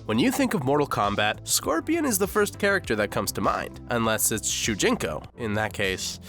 When you think of Mortal Kombat, Scorpion is the first character that comes to mind, unless it's Shujinko. In that case,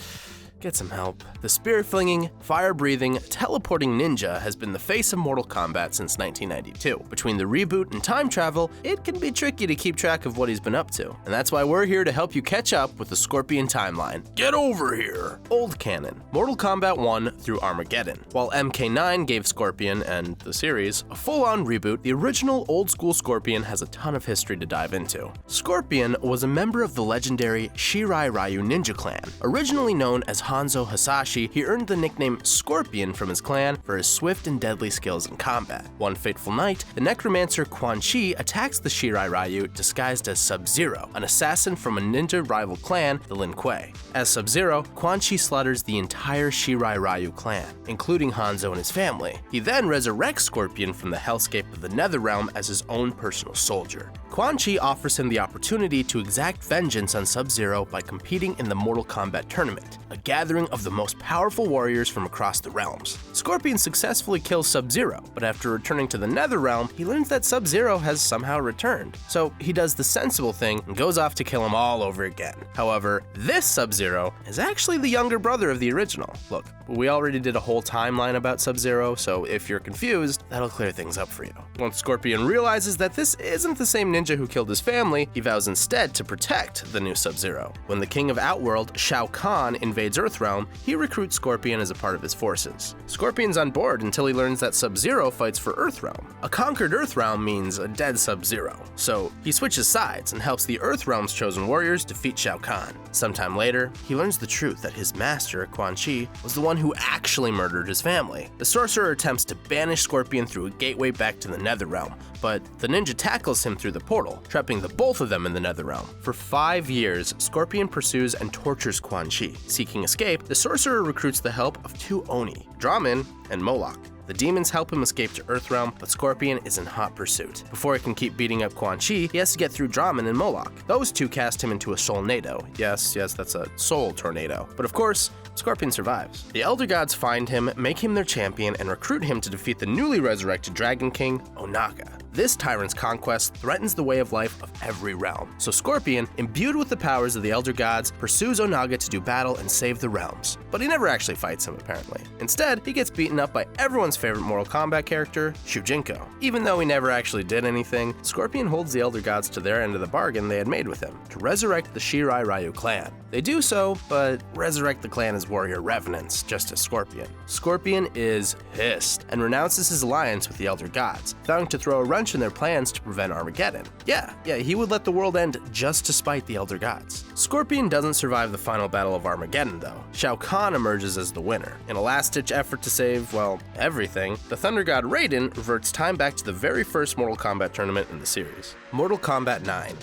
get some help. The spirit-flinging, fire-breathing, teleporting ninja has been the face of Mortal Kombat since 1992. Between the reboot and time travel, it can be tricky to keep track of what he's been up to. And that's why we're here to help you catch up with the Scorpion timeline. Get over here! Old canon, Mortal Kombat 1 through Armageddon. While MK9 gave Scorpion and the series a full-on reboot, the original old-school Scorpion has a ton of history to dive into. Scorpion was a member of the legendary Shirai Ryu ninja clan. Originally known as Hanzo Hasashi, he earned the nickname Scorpion from his clan for his swift and deadly skills in combat. One fateful night, the necromancer Quan Chi attacks the Shirai Ryu disguised as Sub-Zero, an assassin from a ninja rival clan, the Lin Kuei. As Sub-Zero, Quan Chi slaughters the entire Shirai Ryu clan, including Hanzo and his family. He then resurrects Scorpion from the hellscape of the Netherrealm as his own personal soldier. Quan Chi offers him the opportunity to exact vengeance on Sub-Zero by competing in the Mortal Kombat tournament, a gathering of the most powerful warriors from across the realms. Scorpion successfully kills Sub-Zero, but after returning to the Netherrealm, he learns that Sub-Zero has somehow returned. So he does the sensible thing and goes off to kill him all over again. However, this Sub-Zero is actually the younger brother of the original. Look, we already did a whole timeline about Sub-Zero, so if you're confused, that'll clear things up for you. Once Scorpion realizes that this isn't the same ninja who killed his family, he vows instead to protect the new Sub-Zero. When the king of Outworld, Shao Kahn, invades Earthrealm, he recruits Scorpion as a part of his forces. Scorpion's on board until he learns that Sub-Zero fights for Earthrealm. A conquered Earthrealm means a dead Sub-Zero, so he switches sides and helps the Earthrealm's chosen warriors defeat Shao Kahn. Sometime later, he learns the truth that his master, Quan Chi, was the one who actually murdered his family. The sorcerer attempts to banish Scorpion through a gateway back to the Netherrealm, but the ninja tackles him through the portal, trapping the both of them in the Netherrealm. For 5 years, Scorpion pursues and tortures Quan Chi. Seeking escape, the sorcerer recruits the help of 2 Oni, Dramin and Moloch. The demons help him escape to Earthrealm, but Scorpion is in hot pursuit. Before he can keep beating up Quan Chi, he has to get through Dramin and Moloch. Those two cast him into a Soulnado. Yes, that's a soul tornado. But of course, Scorpion survives. The Elder Gods find him, make him their champion, and recruit him to defeat the newly resurrected Dragon King, Onaga. This tyrant's conquest threatens the way of life of every realm. So Scorpion, imbued with the powers of the Elder Gods, pursues Onaga to do battle and save the realms. But he never actually fights him, apparently. Instead, he gets beaten up by everyone's favorite Mortal Kombat character, Shujinko. Even though he never actually did anything, Scorpion holds the Elder Gods to their end of the bargain they had made with him, to resurrect the Shirai Ryu clan. They do so, but resurrect the clan as warrior revenants, just as Scorpion. Scorpion is pissed, and renounces his alliance with the Elder Gods, vowing to throw a wrench in their plans to prevent Armageddon. Yeah, he would let the world end just to spite the Elder Gods. Scorpion doesn't survive the final battle of Armageddon, though. Shao Kahn emerges as the winner. In a last-ditch effort to save, well, everything, the Thunder God Raiden reverts time back to the very first Mortal Kombat tournament in the series, Mortal Kombat 9.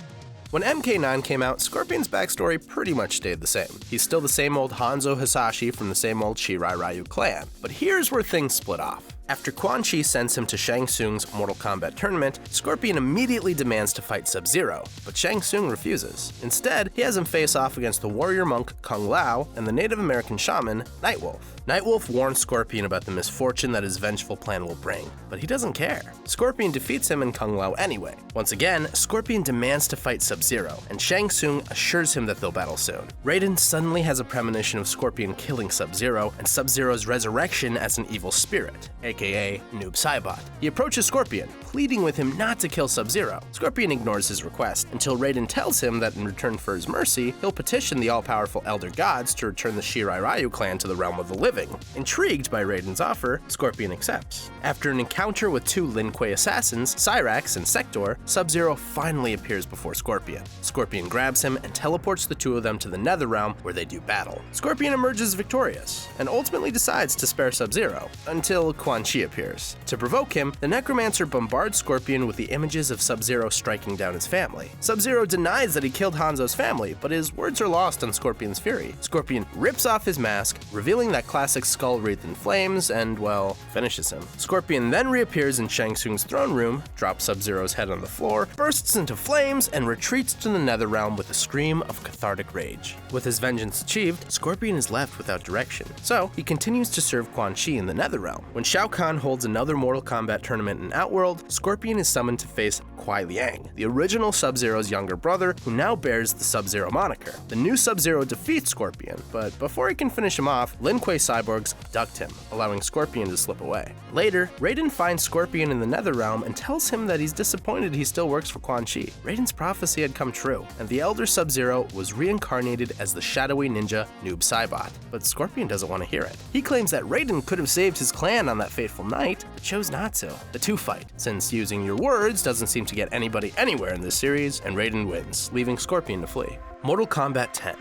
When MK9 came out, Scorpion's backstory pretty much stayed the same. He's still the same old Hanzo Hasashi from the same old Shirai Ryu clan. But here's where things split off. After Quan Chi sends him to Shang Tsung's Mortal Kombat tournament, Scorpion immediately demands to fight Sub-Zero, but Shang Tsung refuses. Instead, he has him face off against the warrior monk Kung Lao and the Native American shaman Nightwolf. Nightwolf warns Scorpion about the misfortune that his vengeful plan will bring, but he doesn't care. Scorpion defeats him and Kung Lao anyway. Once again, Scorpion demands to fight Sub-Zero, and Shang Tsung assures him that they'll battle soon. Raiden suddenly has a premonition of Scorpion killing Sub-Zero and Sub-Zero's resurrection as an evil spirit, aka Noob Saibot. He approaches Scorpion, pleading with him not to kill Sub-Zero. Scorpion ignores his request until Raiden tells him that in return for his mercy, he'll petition the all-powerful Elder Gods to return the Shirai Ryu clan to the realm of the living. Intrigued by Raiden's offer, Scorpion accepts. After an encounter with 2 Lin Kuei assassins, Cyrax and Sector, Sub-Zero finally appears before Scorpion. Scorpion grabs him and teleports the 2 of them to the Netherrealm where they do battle. Scorpion emerges victorious, and ultimately decides to spare Sub-Zero, until Quan Chi appears. To provoke him, the Necromancer bombards Scorpion with the images of Sub-Zero striking down his family. Sub-Zero denies that he killed Hanzo's family, but his words are lost on Scorpion's fury. Scorpion rips off his mask, revealing that classic classic skull wreathed in flames and, well, finishes him. Scorpion then reappears in Shang Tsung's throne room, drops Sub-Zero's head on the floor, bursts into flames, and retreats to the Netherrealm with a scream of cathartic rage. With his vengeance achieved, Scorpion is left without direction, so he continues to serve Quan Chi in the Netherrealm. When Shao Kahn holds another Mortal Kombat tournament in Outworld, Scorpion is summoned to face Kuai Liang, the original Sub-Zero's younger brother, who now bears the Sub-Zero moniker. The new Sub-Zero defeats Scorpion, but before he can finish him off, Lin Kuei cyborgs abduct him, allowing Scorpion to slip away. Later, Raiden finds Scorpion in the Netherrealm and tells him that he's disappointed he still works for Quan Chi. Raiden's prophecy had come true, and the Elder Sub-Zero was reincarnated as the shadowy ninja Noob Saibot, but Scorpion doesn't want to hear it. He claims that Raiden could have saved his clan on that fateful night, but chose not to. The two fight, since using your words doesn't seem to get anybody anywhere in this series, and Raiden wins, leaving Scorpion to flee. Mortal Kombat 10.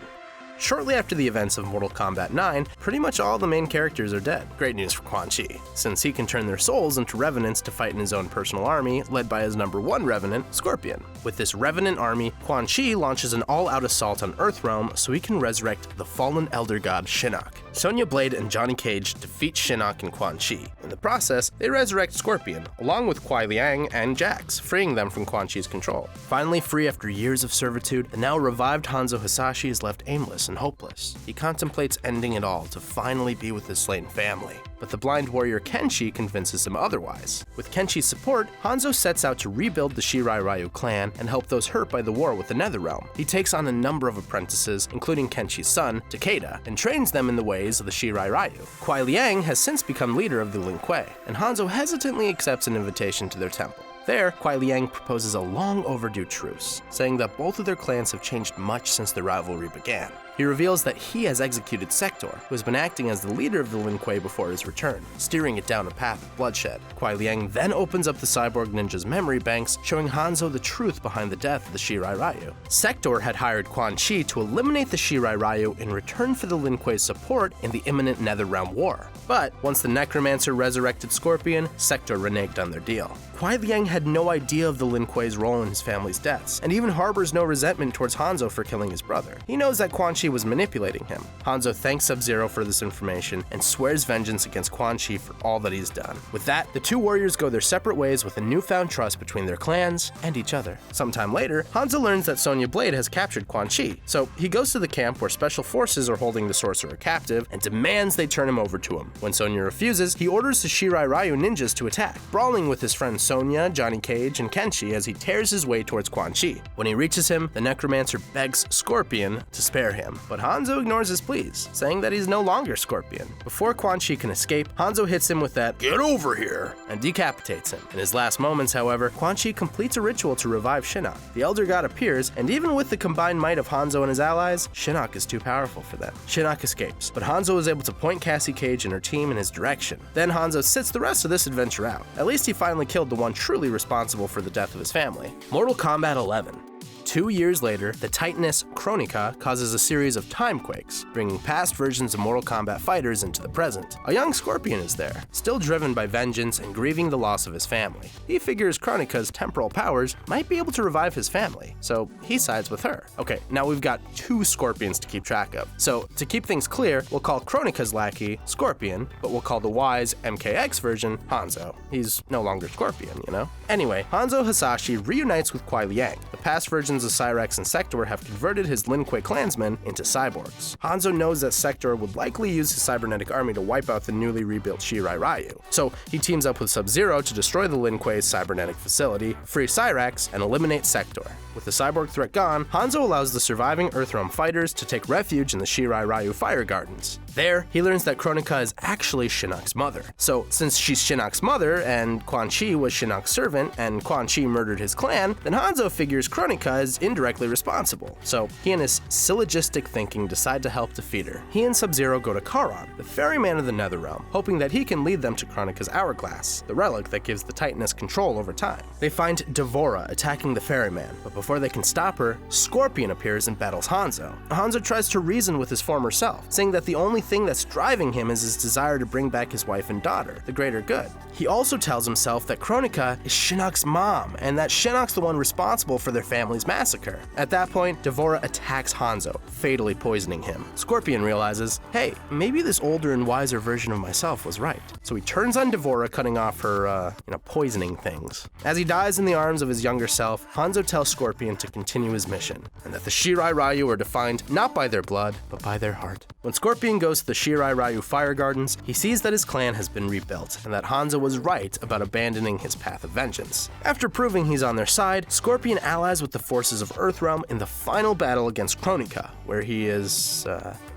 Shortly after the events of Mortal Kombat 9, pretty much all the main characters are dead. Great news for Quan Chi, since he can turn their souls into revenants to fight in his own personal army, led by his #1 revenant, Scorpion. With this revenant army, Quan Chi launches an all-out assault on Earthrealm so he can resurrect the fallen elder god Shinnok. Sonya Blade and Johnny Cage defeat Shinnok and Quan Chi. In the process, they resurrect Scorpion, along with Kuai Liang and Jax, freeing them from Quan Chi's control. Finally free after years of servitude, the now revived Hanzo Hasashi is left aimless and hopeless. He contemplates ending it all to finally be with his slain family. But the blind warrior Kenshi convinces him otherwise. With Kenshi's support, Hanzo sets out to rebuild the Shirai Ryu clan and help those hurt by the war with the Netherrealm. He takes on a number of apprentices, including Kenshi's son, Takeda, and trains them in the ways of the Shirai Ryu. Kuai Liang has since become leader of the Lin Kuei, and Hanzo hesitantly accepts an invitation to their temple. There, Kuai Liang proposes a long overdue truce, saying that both of their clans have changed much since the rivalry began. He reveals that he has executed Sector, who has been acting as the leader of the Lin Kuei before his return, steering it down a path of bloodshed. Kuai Liang then opens up the cyborg ninja's memory banks, showing Hanzo the truth behind the death of the Shirai Ryu. Sector had hired Quan Chi to eliminate the Shirai Ryu in return for the Lin Kuei's support in the imminent Netherrealm war. But once the Necromancer resurrected Scorpion, Sector reneged on their deal. Kuai Liang had no idea of the Lin Kuei's role in his family's deaths, and even harbors no resentment towards Hanzo for killing his brother. He knows that Quan Chi was manipulating him. Hanzo thanks Sub-Zero for this information and swears vengeance against Quan Chi for all that he's done. With that, the two warriors go their separate ways with a newfound trust between their clans and each other. Sometime later, Hanzo learns that Sonya Blade has captured Quan Chi, so he goes to the camp where special forces are holding the sorcerer captive and demands they turn him over to him. When Sonya refuses, he orders the Shirai Ryu ninjas to attack, brawling with his friends Sonya, Johnny Cage, and Kenshi as he tears his way towards Quan Chi. When he reaches him, the Necromancer begs Scorpion to spare him, but Hanzo ignores his pleas, saying that he's no longer Scorpion. Before Quan Chi can escape, Hanzo hits him with that "get over here" and decapitates him. In his last moments, however, Quan Chi completes a ritual to revive Shinnok. The Elder God appears, and even with the combined might of Hanzo and his allies, Shinnok is too powerful for them. Shinnok escapes, but Hanzo is able to point Cassie Cage and her team in his direction. Then Hanzo sits the rest of this adventure out. At least he finally killed the one truly responsible for the death of his family. Mortal Kombat 11. 2 years later, the Titaness Kronika causes a series of time quakes, bringing past versions of Mortal Kombat fighters into the present. A young Scorpion is there, still driven by vengeance and grieving the loss of his family. He figures Kronika's temporal powers might be able to revive his family, so he sides with her. Okay, now we've got 2 Scorpions to keep track of. So to keep things clear, we'll call Kronika's lackey Scorpion, but we'll call the wise MKX version Hanzo. He's no longer Scorpion, you know? Anyway, Hanzo Hasashi reunites with Kuai Liang. The past versions of Cyrax and Sector have converted his Lin Kuei clansmen into cyborgs. Hanzo knows that Sector would likely use his cybernetic army to wipe out the newly rebuilt Shirai Ryu, so he teams up with Sub-Zero to destroy the Lin Kuei's cybernetic facility, free Cyrax, and eliminate Sector. With the cyborg threat gone, Hanzo allows the surviving Earthrealm fighters to take refuge in the Shirai Ryu Fire Gardens. There, he learns that Kronika is actually Shinnok's mother. So, since she's Shinnok's mother, and Quan Chi was Shinnok's servant, and Quan Chi murdered his clan, then Hanzo figures Kronika is indirectly responsible. So, he and his syllogistic thinking decide to help defeat her. He and Sub-Zero go to Charon, the ferryman of the Netherrealm, hoping that he can lead them to Kronika's hourglass, the relic that gives the Titaness control over time. They find Devora attacking the ferryman, but before they can stop her, Scorpion appears and battles Hanzo. Hanzo tries to reason with his former self, saying that the only thing that's driving him is his desire to bring back his wife and daughter, the greater good. He also tells himself that Kronika is Shinnok's mom, and that Shinnok's the one responsible for their family's massacre. At that point, Devora attacks Hanzo, fatally poisoning him. Scorpion realizes, hey, maybe this older and wiser version of myself was right. So he turns on D'Vorah, cutting off her, poisoning things. As he dies in the arms of his younger self, Hanzo tells Scorpion to continue his mission, and that the Shirai Ryu are defined not by their blood, but by their heart. When Scorpion goes to the Shirai Ryu Fire Gardens, he sees that his clan has been rebuilt, and that Hanzo was right about abandoning his path of vengeance. After proving he's on their side, Scorpion allies with the forces of Earthrealm in the final battle against Kronika, where he is,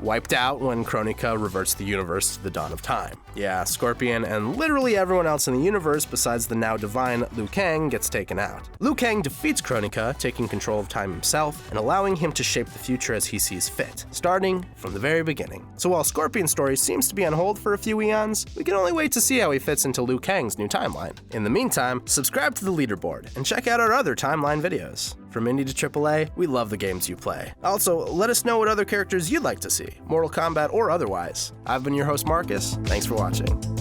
wiped out when Kronika reverts the universe to the dawn of time. Yeah, Scorpion and literally everyone else in the universe besides the now divine Liu Kang gets taken out. Liu Kang defeats Kronika, taking control of time himself and allowing him to shape the future as he sees fit, starting from the very beginning. So while Scorpion's story seems to be on hold for a few eons, we can only wait to see how he fits into Liu Kang's new timeline. In the meantime, subscribe to the Leaderboard and check out our other timeline videos. From indie to AAA, we love the games you play. Also, let us know what other characters you'd like to see, Mortal Kombat or otherwise. I've been your host Marcus, thanks for watching.